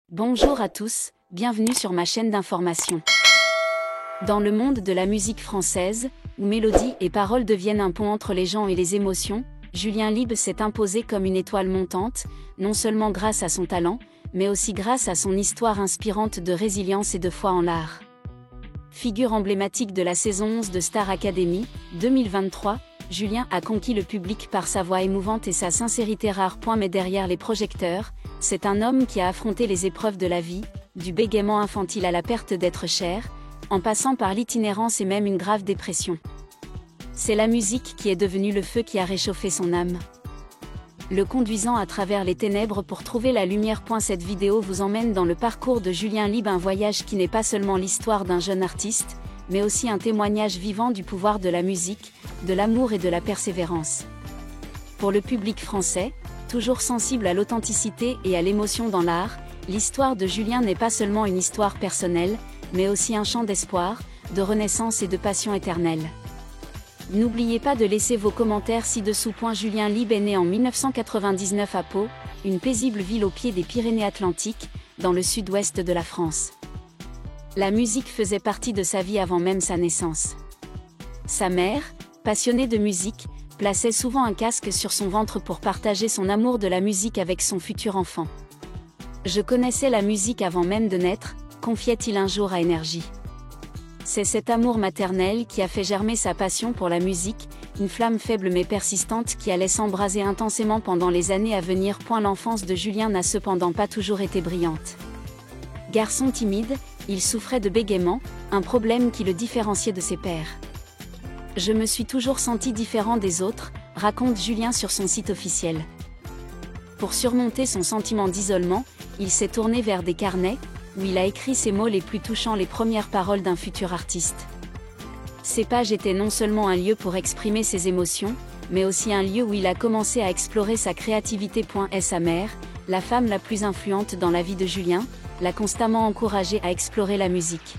Bonjour à tous, bienvenue sur ma chaîne d'information. Dans le monde de la musique française, où mélodie et paroles deviennent un pont entre les gens et les émotions, Julien Lieb s'est imposé comme une étoile montante, non seulement grâce à son talent, mais aussi grâce à son histoire inspirante de résilience et de foi en l'art. Figure emblématique de la saison 11 de Star Academy, 2023, Julien a conquis le public par sa voix émouvante et sa sincérité rare. Mais derrière les projecteurs, c'est un homme qui a affronté les épreuves de la vie, du bégaiement infantile à la perte d'être cher, en passant par l'itinérance et même une grave dépression. C'est la musique qui est devenue le feu qui a réchauffé son âme, le conduisant à travers les ténèbres pour trouver la lumière. Cette vidéo vous emmène dans le parcours de Julien Lieb, un voyage qui n'est pas seulement l'histoire d'un jeune artiste, mais aussi un témoignage vivant du pouvoir de la musique, de l'amour et de la persévérance. Pour le public français, toujours sensible à l'authenticité et à l'émotion dans l'art, l'histoire de Julien n'est pas seulement une histoire personnelle, mais aussi un chant d'espoir, de renaissance et de passion éternelle. N'oubliez pas de laisser vos commentaires ci-dessous. Julien Lieb est né en 1999 à Pau, une paisible ville au pied des Pyrénées-Atlantiques, dans le sud-ouest de la France. La musique faisait partie de sa vie avant même sa naissance. Sa mère, passionnée de musique, plaçait souvent un casque sur son ventre pour partager son amour de la musique avec son futur enfant. « Je connaissais la musique avant même de naître », confiait-il un jour à Énergie. C'est cet amour maternel qui a fait germer sa passion pour la musique, une flamme faible mais persistante qui allait s'embraser intensément pendant les années à venir. L'enfance de Julien n'a cependant pas toujours été brillante. Garçon timide, il souffrait de bégaiement, un problème qui le différenciait de ses pairs. « Je me suis toujours senti différent des autres », raconte Julien sur son site officiel. Pour surmonter son sentiment d'isolement, il s'est tourné vers des carnets, où il a écrit ses mots les plus touchants, les premières paroles d'un futur artiste. Ces pages étaient non seulement un lieu pour exprimer ses émotions, mais aussi un lieu où il a commencé à explorer sa créativité. Sa mère, la femme la plus influente dans la vie de Julien, l'a constamment encouragé à explorer la musique.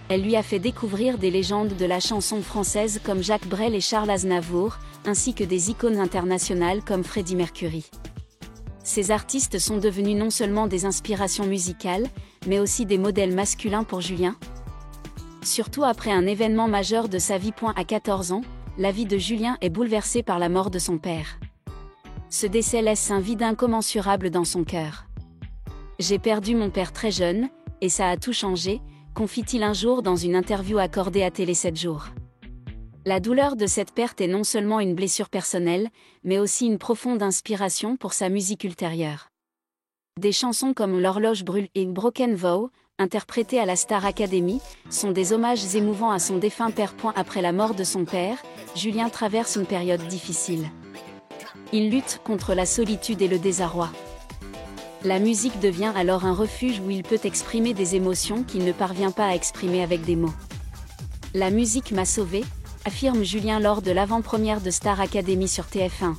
Elle lui a fait découvrir des légendes de la chanson française comme Jacques Brel et Charles Aznavour, ainsi que des icônes internationales comme Freddie Mercury. Ces artistes sont devenus non seulement des inspirations musicales, mais aussi des modèles masculins pour Julien. Surtout après un événement majeur de sa vie. À 14 ans, la vie de Julien est bouleversée par la mort de son père. Ce décès laisse un vide incommensurable dans son cœur. « J'ai perdu mon père très jeune, et ça a tout changé », confie-t-il un jour dans une interview accordée à Télé 7 jours. La douleur de cette perte est non seulement une blessure personnelle, mais aussi une profonde inspiration pour sa musique ultérieure. Des chansons comme L'horloge brûle et Broken Vow, interprétées à la Star Academy, sont des hommages émouvants à son défunt père. Après la mort de son père, Julien traverse une période difficile. Il lutte contre la solitude et le désarroi. La musique devient alors un refuge où il peut exprimer des émotions qu'il ne parvient pas à exprimer avec des mots. « La musique m'a sauvé », affirme Julien lors de l'avant-première de Star Academy sur TF1.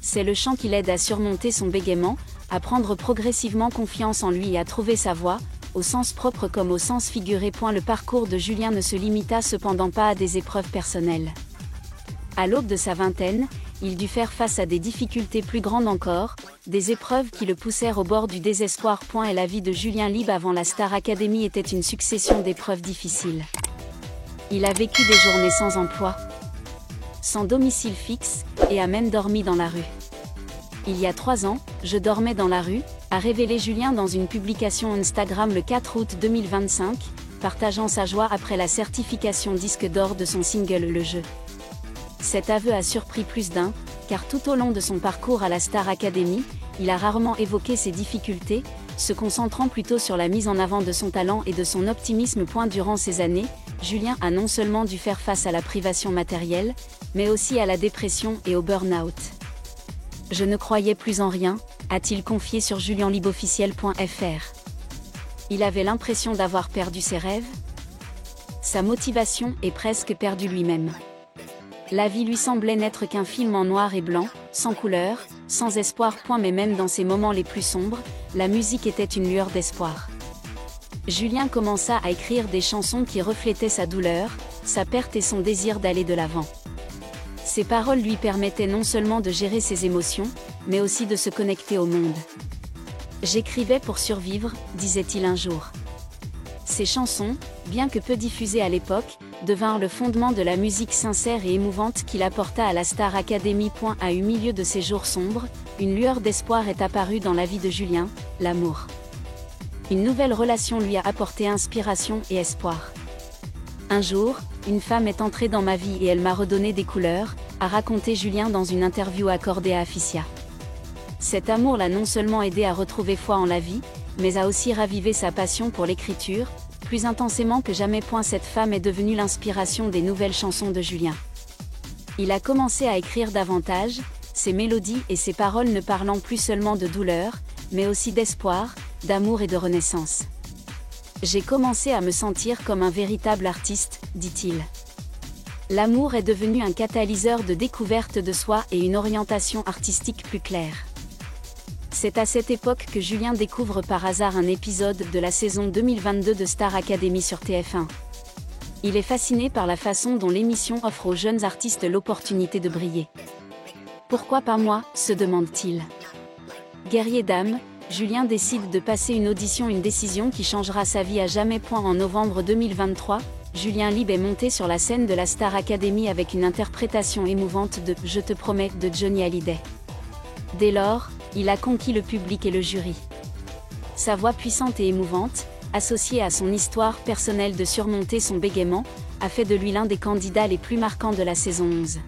C'est le chant qui l'aide à surmonter son bégaiement, à prendre progressivement confiance en lui et à trouver sa voix, au sens propre comme au sens figuré. Le parcours de Julien ne se limita cependant pas à des épreuves personnelles. À l'aube de sa vingtaine, il dut faire face à des difficultés plus grandes encore, des épreuves qui le poussèrent au bord du désespoir. Et la vie de Julien Lieb avant la Star Academy était une succession d'épreuves difficiles. Il a vécu des journées sans emploi, sans domicile fixe, et a même dormi dans la rue. Il y a 3 ans, je dormais dans la rue, a révélé Julien dans une publication Instagram le 4 août 2025, partageant sa joie après la certification disque d'or de son single Le Jeu. Cet aveu a surpris plus d'un, car tout au long de son parcours à la Star Academy, il a rarement évoqué ses difficultés, se concentrant plutôt sur la mise en avant de son talent et de son optimisme. Durant ces années, Julien a non seulement dû faire face à la privation matérielle, mais aussi à la dépression et au burn-out. « Je ne croyais plus en rien », a-t-il confié sur julienliebofficiel.fr. Il avait l'impression d'avoir perdu ses rêves. Sa motivation est presque perdue lui-même. La vie lui semblait n'être qu'un film en noir et blanc, sans couleur, sans espoir. Mais même dans ses moments les plus sombres, la musique était une lueur d'espoir. Julien commença à écrire des chansons qui reflétaient sa douleur, sa perte et son désir d'aller de l'avant. Ses paroles lui permettaient non seulement de gérer ses émotions, mais aussi de se connecter au monde. « J'écrivais pour survivre », disait-il un jour. Ces chansons, bien que peu diffusées à l'époque, devinrent le fondement de la musique sincère et émouvante qu'il apporta à la Star Academy. Au milieu de ces jours sombres, une lueur d'espoir est apparue dans la vie de Julien, l'amour. Une nouvelle relation lui a apporté inspiration et espoir. Un jour, une femme est entrée dans ma vie et elle m'a redonné des couleurs, a raconté Julien dans une interview accordée à Afficia. Cet amour l'a non seulement aidé à retrouver foi en la vie, mais a aussi ravivé sa passion pour l'écriture, plus intensément que jamais. Cette femme est devenue l'inspiration des nouvelles chansons de Julien. Il a commencé à écrire davantage, ses mélodies et ses paroles ne parlant plus seulement de douleur, mais aussi d'espoir, d'amour et de renaissance. J'ai commencé à me sentir comme un véritable artiste, dit-il. L'amour est devenu un catalyseur de découverte de soi et une orientation artistique plus claire. C'est à cette époque que Julien découvre par hasard un épisode de la saison 2022 de Star Academy sur TF1. Il est fasciné par la façon dont l'émission offre aux jeunes artistes l'opportunité de briller. « Pourquoi pas moi ?» se demande-t-il. Guerrier d'âme, Julien décide de passer une audition, une décision qui changera sa vie à jamais. En novembre 2023, Julien Lieb est monté sur la scène de la Star Academy avec une interprétation émouvante de « Je te promets » de Johnny Hallyday. Dès lors, il a conquis le public et le jury. Sa voix puissante et émouvante, associée à son histoire personnelle de surmonter son bégaiement, a fait de lui l'un des candidats les plus marquants de la saison 11.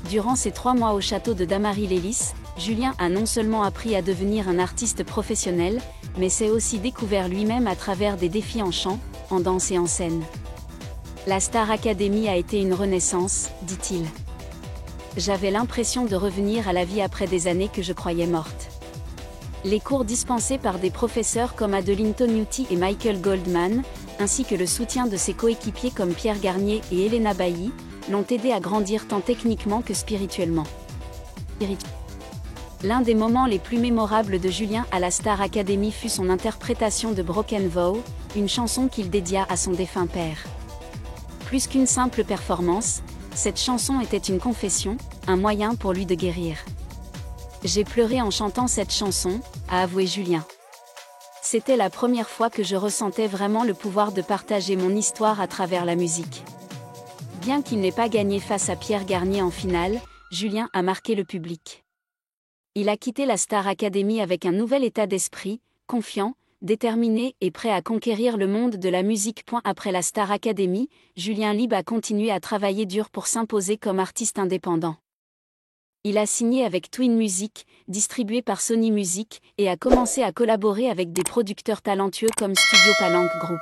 Durant ses 3 mois au château de Damary-Lélis, Julien a non seulement appris à devenir un artiste professionnel, mais s'est aussi découvert lui-même à travers des défis en chant, en danse et en scène. La Star Academy a été une renaissance, dit-il. J'avais l'impression de revenir à la vie après des années que je croyais mortes. Les cours dispensés par des professeurs comme Adeline Tognuti et Michael Goldman, ainsi que le soutien de ses coéquipiers comme Pierre Garnier et Elena Bailly, l'ont aidé à grandir tant techniquement que spirituellement. L'un des moments les plus mémorables de Julien à la Star Academy fut son interprétation de Broken Vow, une chanson qu'il dédia à son défunt père. Plus qu'une simple performance, cette chanson était une confession, un moyen pour lui de guérir. « J'ai pleuré en chantant cette chanson », a avoué Julien. C'était la première fois que je ressentais vraiment le pouvoir de partager mon histoire à travers la musique. Bien qu'il n'ait pas gagné face à Pierre Garnier en finale, Julien a marqué le public. Il a quitté la Star Academy avec un nouvel état d'esprit, confiant, déterminé et prêt à conquérir le monde de la musique. Après la Star Academy, Julien Lieb a continué à travailler dur pour s'imposer comme artiste indépendant. Il a signé avec Twin Music, distribué par Sony Music, et a commencé à collaborer avec des producteurs talentueux comme Studio Palanque Group.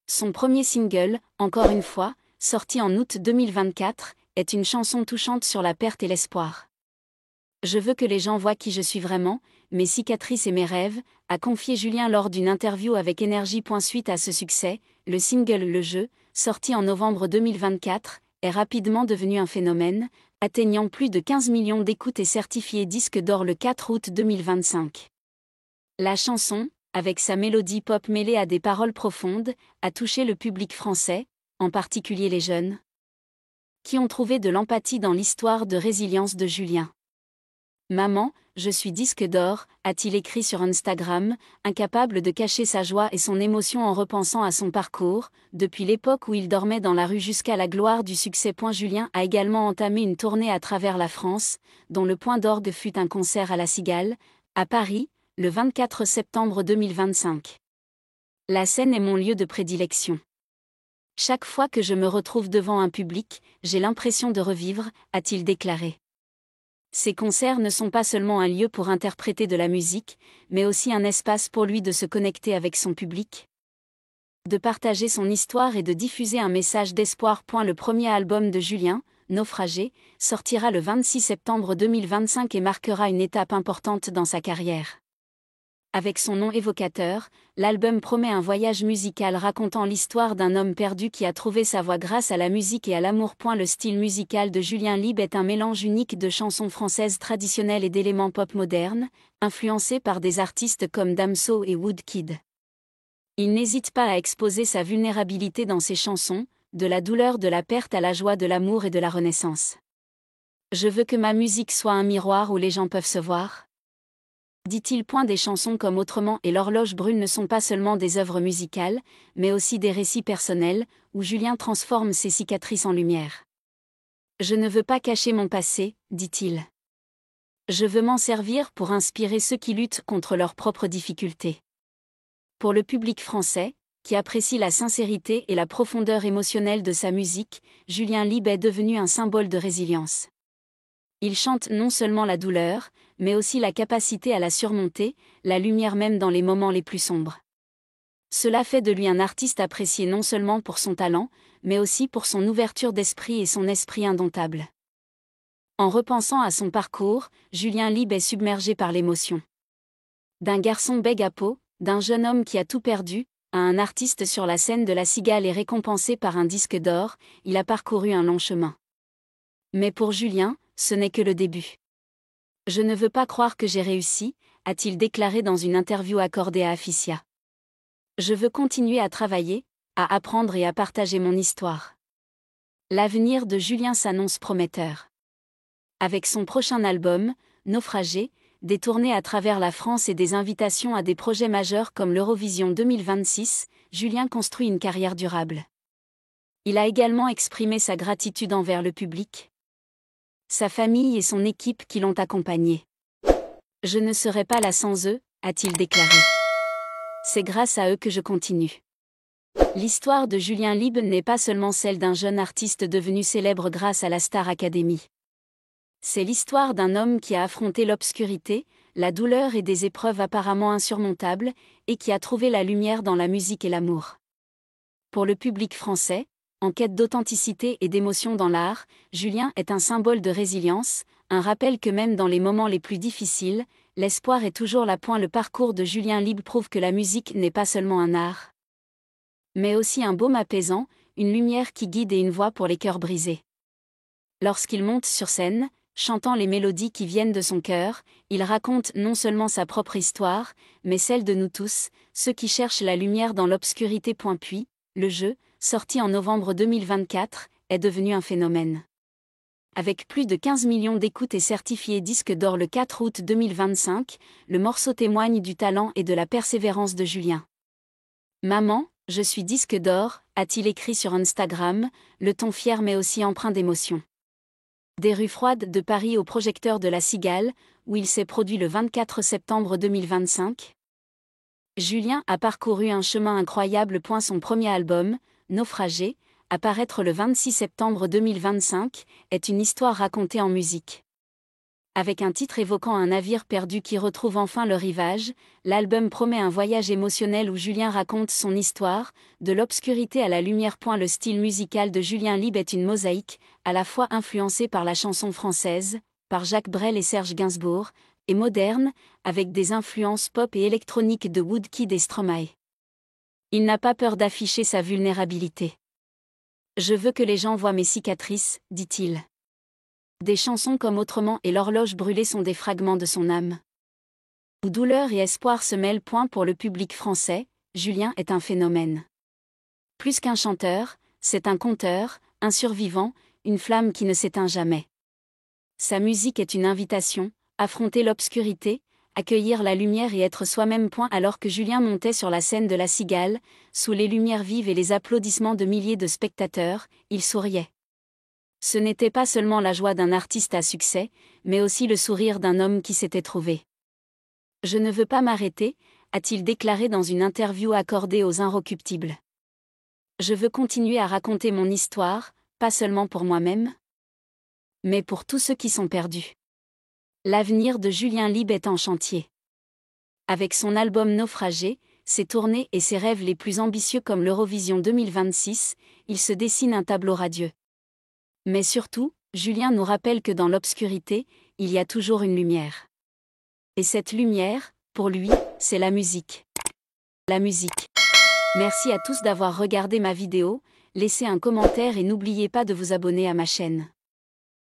Son premier single, Encore une fois, sorti en août 2024, est une chanson touchante sur la perte et l'espoir. Je veux que les gens voient qui je suis vraiment, mes cicatrices et mes rêves, a confié Julien lors d'une interview avec Énergie. Suite à ce succès, le single Le Jeu, sorti en novembre 2024, est rapidement devenu un phénomène, atteignant plus de 15 millions d'écoutes et certifié disque d'or le 4 août 2025. La chanson, avec sa mélodie pop mêlée à des paroles profondes, a touché le public français, en particulier les jeunes, qui ont trouvé de l'empathie dans l'histoire de résilience de Julien. Maman, je suis disque d'or, a-t-il écrit sur Instagram, incapable de cacher sa joie et son émotion en repensant à son parcours, depuis l'époque où il dormait dans la rue jusqu'à la gloire du succès. Julien a également entamé une tournée à travers la France, dont le point d'orgue fut un concert à la Cigale, à Paris, le 24 septembre 2025. La scène est mon lieu de prédilection. Chaque fois que je me retrouve devant un public, j'ai l'impression de revivre, a-t-il déclaré. Ces concerts ne sont pas seulement un lieu pour interpréter de la musique, mais aussi un espace pour lui de se connecter avec son public, de partager son histoire et de diffuser un message d'espoir. Le premier album de Julien, Naufragé, sortira le 26 septembre 2025 et marquera une étape importante dans sa carrière. Avec son nom évocateur, l'album promet un voyage musical racontant l'histoire d'un homme perdu qui a trouvé sa voie grâce à la musique et à l'amour. Le style musical de Julien Lieb est un mélange unique de chansons françaises traditionnelles et d'éléments pop modernes, influencés par des artistes comme Damso et Woodkid. Il n'hésite pas à exposer sa vulnérabilité dans ses chansons, de la douleur de la perte à la joie de l'amour et de la renaissance. Je veux que ma musique soit un miroir où les gens peuvent se voir. Dit-il. Des chansons comme Autrement et L'Horloge brûle ne sont pas seulement des œuvres musicales, mais aussi des récits personnels, où Julien transforme ses cicatrices en lumière. Je ne veux pas cacher mon passé, dit-il. Je veux m'en servir pour inspirer ceux qui luttent contre leurs propres difficultés. Pour le public français, qui apprécie la sincérité et la profondeur émotionnelle de sa musique, Julien Lieb est devenu un symbole de résilience. Il chante non seulement la douleur, mais aussi la capacité à la surmonter, la lumière même dans les moments les plus sombres. Cela fait de lui un artiste apprécié non seulement pour son talent, mais aussi pour son ouverture d'esprit et son esprit indomptable. En repensant à son parcours, Julien Lieb est submergé par l'émotion. D'un garçon bègue à peau, d'un jeune homme qui a tout perdu, à un artiste sur la scène de La Cigale et récompensé par un disque d'or, il a parcouru un long chemin. Mais pour Julien, ce n'est que le début. Je ne veux pas croire que j'ai réussi, a-t-il déclaré dans une interview accordée à Afficia. Je veux continuer à travailler, à apprendre et à partager mon histoire. L'avenir de Julien s'annonce prometteur. Avec son prochain album, Naufragé, des tournées à travers la France et des invitations à des projets majeurs comme l'Eurovision 2026, Julien construit une carrière durable. Il a également exprimé sa gratitude envers le public, sa famille et son équipe qui l'ont accompagné. Je ne serais pas là sans eux, a-t-il déclaré. C'est grâce à eux que je continue. L'histoire de Julien Lieb n'est pas seulement celle d'un jeune artiste devenu célèbre grâce à la Star Academy. C'est l'histoire d'un homme qui a affronté l'obscurité, la douleur et des épreuves apparemment insurmontables, et qui a trouvé la lumière dans la musique et l'amour. Pour le public français, en quête d'authenticité et d'émotion dans l'art, Julien est un symbole de résilience, un rappel que même dans les moments les plus difficiles, l'espoir est toujours là. Le parcours de Julien Lieb prouve que la musique n'est pas seulement un art, mais aussi un baume apaisant, une lumière qui guide et une voix pour les cœurs brisés. Lorsqu'il monte sur scène, chantant les mélodies qui viennent de son cœur, il raconte non seulement sa propre histoire, mais celle de nous tous, ceux qui cherchent la lumière dans l'obscurité. Puis, le jeu, sorti en novembre 2024, est devenu un phénomène. Avec plus de 15 millions d'écoutes et certifié disque d'or le 4 août 2025, le morceau témoigne du talent et de la persévérance de Julien. Maman, je suis disque d'or, a-t-il écrit sur Instagram, le ton fier mais aussi empreint d'émotion. Des rues froides de Paris au projecteur de La Cigale, où il s'est produit le 24 septembre 2025. Julien a parcouru un chemin incroyable. Son premier album, Naufragé, à paraître le 26 septembre 2025, est une histoire racontée en musique. Avec un titre évoquant un navire perdu qui retrouve enfin le rivage, l'album promet un voyage émotionnel où Julien raconte son histoire, de l'obscurité à la lumière. Le style musical de Julien Lieb est une mosaïque, à la fois influencée par la chanson française, par Jacques Brel et Serge Gainsbourg, et moderne, avec des influences pop et électroniques de Woodkid et Stromae. Il n'a pas peur d'afficher sa vulnérabilité. Je veux que les gens voient mes cicatrices, dit-il. Des chansons comme Autrement et L'Horloge brûlée sont des fragments de son âme, où douleur et espoir se mêlent. Pour le public français, Julien est un phénomène. Plus qu'un chanteur, c'est un conteur, un survivant, une flamme qui ne s'éteint jamais. Sa musique est une invitation, affronter l'obscurité, accueillir la lumière et être soi-même. Alors que Julien montait sur la scène de La Cigale, sous les lumières vives et les applaudissements de milliers de spectateurs, il souriait. Ce n'était pas seulement la joie d'un artiste à succès, mais aussi le sourire d'un homme qui s'était trouvé. Je ne veux pas m'arrêter, a-t-il déclaré dans une interview accordée aux Inrecuptibles. Je veux continuer à raconter mon histoire, pas seulement pour moi-même, mais pour tous ceux qui sont perdus. L'avenir de Julien Lieb est en chantier. Avec son album Naufragé, ses tournées et ses rêves les plus ambitieux comme l'Eurovision 2026, il se dessine un tableau radieux. Mais surtout, Julien nous rappelle que dans l'obscurité, il y a toujours une lumière. Et cette lumière, pour lui, c'est la musique. La musique. Merci à tous d'avoir regardé ma vidéo, laissez un commentaire et n'oubliez pas de vous abonner à ma chaîne.